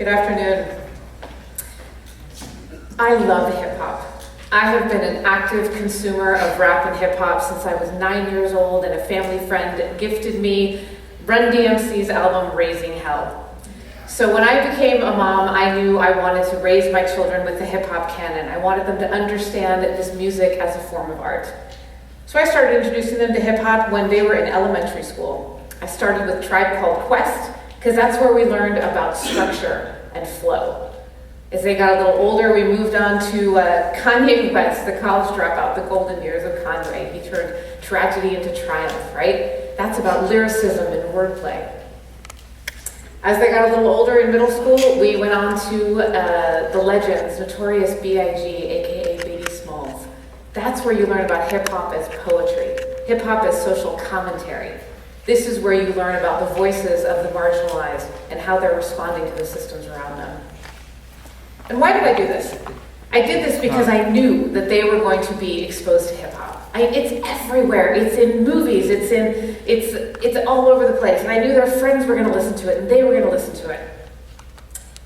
Good afternoon. I love hip hop. I have been an active consumer of rap and hip hop since I was 9 years old, and a family friend gifted me Run DMC's album Raising Hell. So when I became a mom, I knew I wanted to raise my children with the hip hop canon. I wanted them to understand this music as a form of art. So I started introducing them to hip hop when they were in elementary school. I started with Tribe Called Quest, because that's where we learned about structure and flow. As they got a little older, we moved on to Kanye West, the college dropout, the golden years of Kanye. He turned tragedy into triumph, right? That's about lyricism and wordplay. As they got a little older in middle school, we went on to the legends, Notorious B.I.G., aka Biggie Smalls. That's where you learn about hip hop as poetry, hip hop as social commentary. This is where you learn about the voices of the marginalized and how they're responding to the systems around them. And why did I do this? I did this because I knew that they were going to be exposed to hip hop. It's everywhere. It's in movies. It's all over the place. And I knew their friends were going to listen to it, and they were going to listen to it.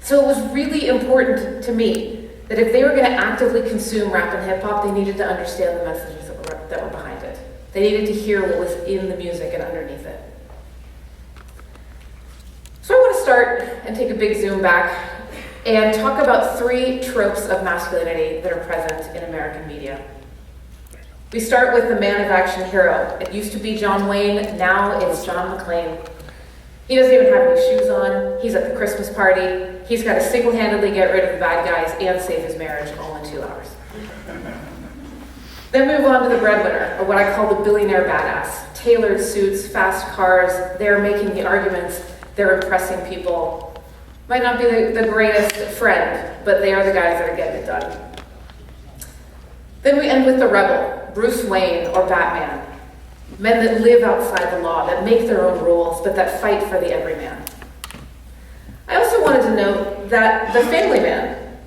So it was really important to me that if they were going to actively consume rap and hip hop, they needed to understand the messages that were behind it. They needed to hear what was in the music and underneath it. So I want to start and take a big zoom back and talk about 3 tropes of masculinity that are present in American media. We start with the man of action hero. It used to be John Wayne, now it's John McClane. He doesn't even have any shoes on, he's at the Christmas party, he's got to single-handedly get rid of the bad guys and save his marriage all in 2 hours. Then move on to the breadwinner, or what I call the billionaire badass. Tailored suits, fast cars, they're making the arguments, they're impressing people. Might not be the greatest friend, but they are the guys that are getting it done. Then we end with the rebel, Bruce Wayne or Batman. Men that live outside the law, that make their own rules, but that fight for the everyman. I also wanted to note that the family man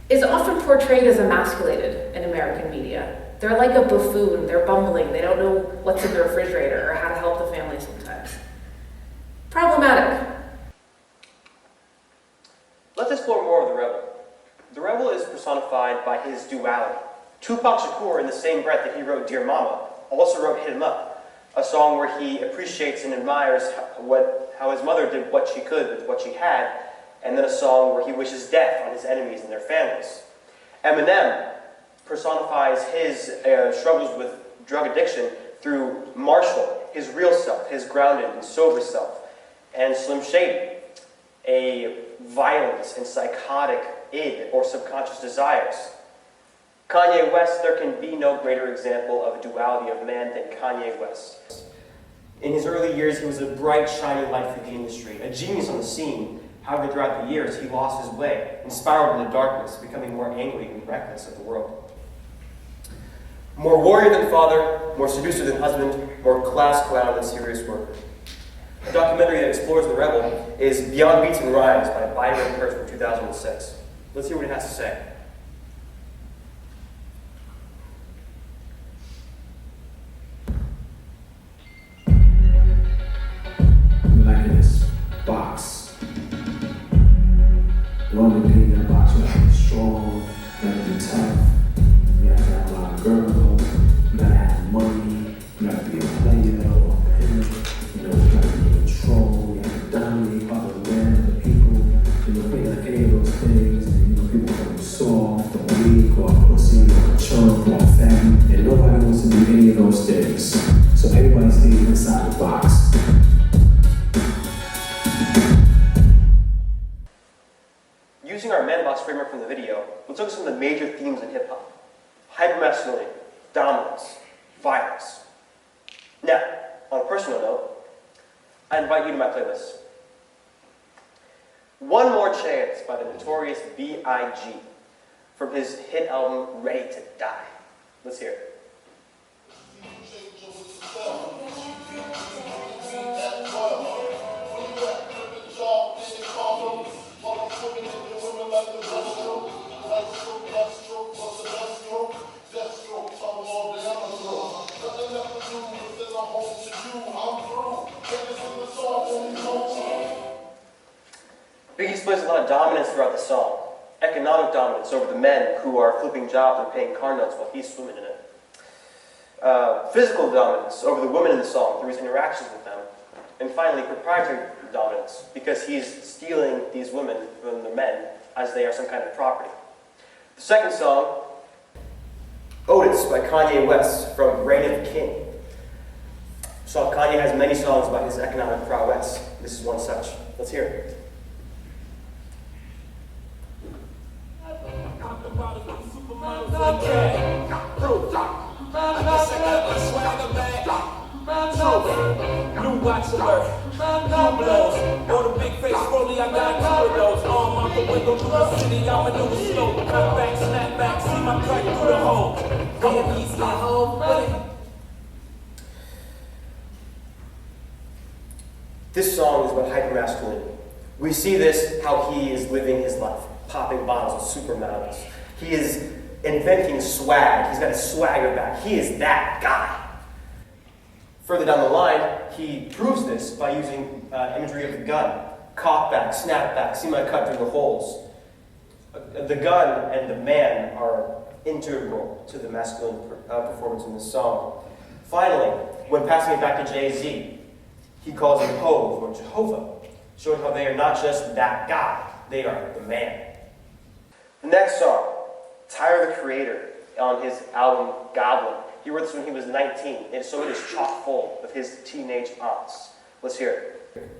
is often portrayed as emasculated in American media. They're like a buffoon, they're bumbling, they don't know what's in the refrigerator or how to help the family sometimes. Problematic. Let's explore more of the rebel. The rebel is personified by his duality. Tupac Shakur, in the same breath that he wrote Dear Mama, also wrote Hit 'Em Up, a song where he appreciates and admires how his mother did what she could with what she had, and then a song where he wishes death on his enemies and their families. Eminem personifies his struggles with drug addiction through Marshall, his real self, his grounded and sober self, and Slim Shady, a violent and psychotic id or subconscious desires. Kanye West, there can be no greater example of a duality of man than Kanye West. In his early years, he was a bright, shining light for the industry, a genius on the scene. However, throughout the years, he lost his way and spiraled into darkness, becoming more angry and reckless of the world. More warrior than father, more seducer than husband, more class clown than serious worker. A documentary that explores the rebel is Beyond Beats and Rhymes by Byron Kurtz from 2006. Let's hear what he has to say. Like in this box. The only thing in that box, you have to be strong, you have to be tough, you have to have a lot of girls, you gotta have money, you gotta be a player or a player, you know, you gotta be in control, you have to dominate other men, other people, you know, like any of those things, and you know, people call you soft or weak or a pussy or a chump or a fatty, and nobody wants to do any of those things. So everybody stays inside the box. Using our man box framework from the video, let's look at some of the major themes in hip-hop. Hypermasculinity, dominance, violence. Now, on a personal note, I invite you to my playlist. One More Chance by the Notorious B.I.G. from his hit album, Ready to Die. Let's hear it. Biggie displays a lot of dominance throughout the song. Economic dominance over the men who are flipping jobs and paying car notes while he's swimming in it. Physical dominance over the women in the song through his interactions with them. And finally, proprietary dominance, because he's stealing these women from the men as they are some kind of property. The second song, Otis by Kanye West from Reign of the King. So Kanye has many songs about his economic prowess. This is one such. Let's hear it. New watch alert, new blows. On the big face rollie, I got corridors. Arm out the window through the city, I'm a new slow. Cut back, snap back, see my cut through the hole. Going easy at home, buddy. This song is about hypermasculinity. We see this, how he is living his life, popping bottles of supermodels. He is inventing swag. He's got his swagger back. He is that guy. Further down the line, he proves this by using imagery of the gun. Cock back, snap back, see my cut through the holes. The gun and the man are integral to the masculine performance in this song. Finally, when passing it back to Jay-Z, he calls him Hove or Jehovah, showing how they are not just that guy, they are the man. The next song, Tyler the Creator, on his album Goblin. He wrote this when he was 19, and so it is chock full of his teenage aunts. Let's hear it.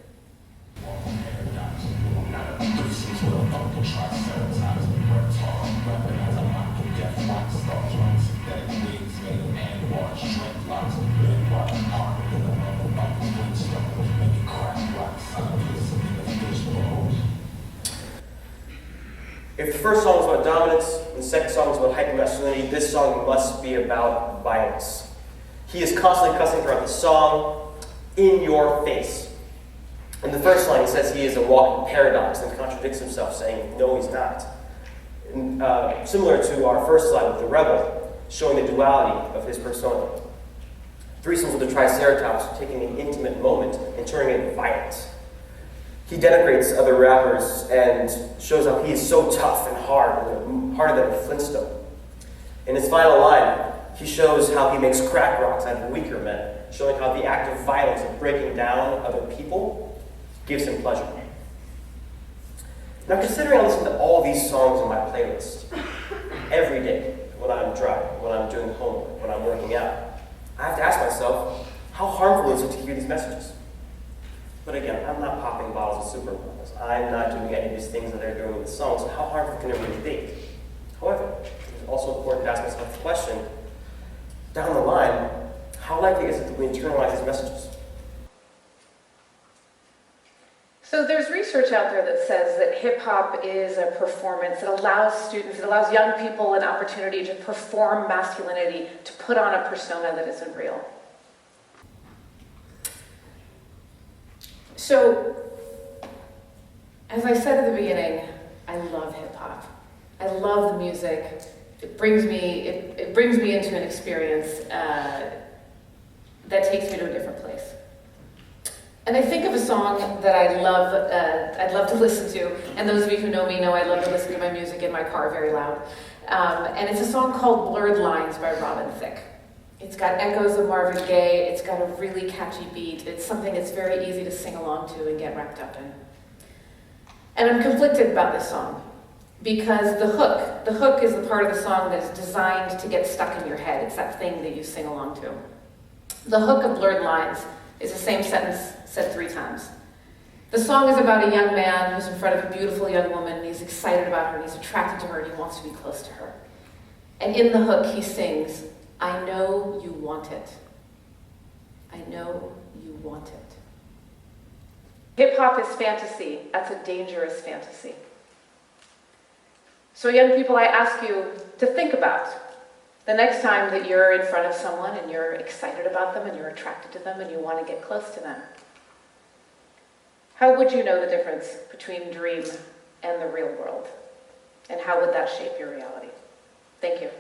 If the first song is about dominance, and the second song is about hypermasculinity, this song must be about violence. He is constantly cussing throughout the song, in your face. In the first line, he says he is a walking paradox and contradicts himself, saying, no, he's not. And, similar to our first slide with the rebel, showing the duality of his persona. Threesomes with the Triceratops, taking an intimate moment and turning it violent. He denigrates other rappers and shows how he is so tough and hard, harder than a Flintstone. In his final line, he shows how he makes crack rocks out of weaker men, showing how the act of violence of breaking down other people gives him pleasure. Now, considering I listen to all these songs on my playlist every day, when I'm driving, when I'm doing homework, when I'm working out, I have to ask myself, how harmful is it to hear these messages? But again, I'm not popping bottles of supermodels. I'm not doing any of these things that they're doing with the songs, so how harmful can it really be? However, it's also important to ask myself the question, down the line, how likely is it that we internalize these messages? So there's research out there that says that hip-hop is a performance that allows students, it allows young people an opportunity to perform masculinity, to put on a persona that isn't real. So, as I said at the beginning, I love hip-hop. I love the music. It brings me into an experience that takes me to a different place. And I think of a song that I'd love to listen to, and those of you who know me know I love to listen to my music in my car very loud. And it's a song called Blurred Lines by Robin Thicke. It's got echoes of Marvin Gaye, it's got a really catchy beat, it's something that's very easy to sing along to and get wrapped up in. And I'm conflicted about this song, because the hook is the part of the song that is designed to get stuck in your head. It's that thing that you sing along to. The hook of Blurred Lines is the same sentence said 3 times. The song is about a young man who's in front of a beautiful young woman, and he's excited about her, and he's attracted to her, and he wants to be close to her. And in the hook, he sings, I know you want it. I know you want it. Hip-hop is fantasy. That's a dangerous fantasy. So young people, I ask you to think about the next time that you're in front of someone and you're excited about them and you're attracted to them and you want to get close to them. How would you know the difference between dream and the real world? And how would that shape your reality? Thank you.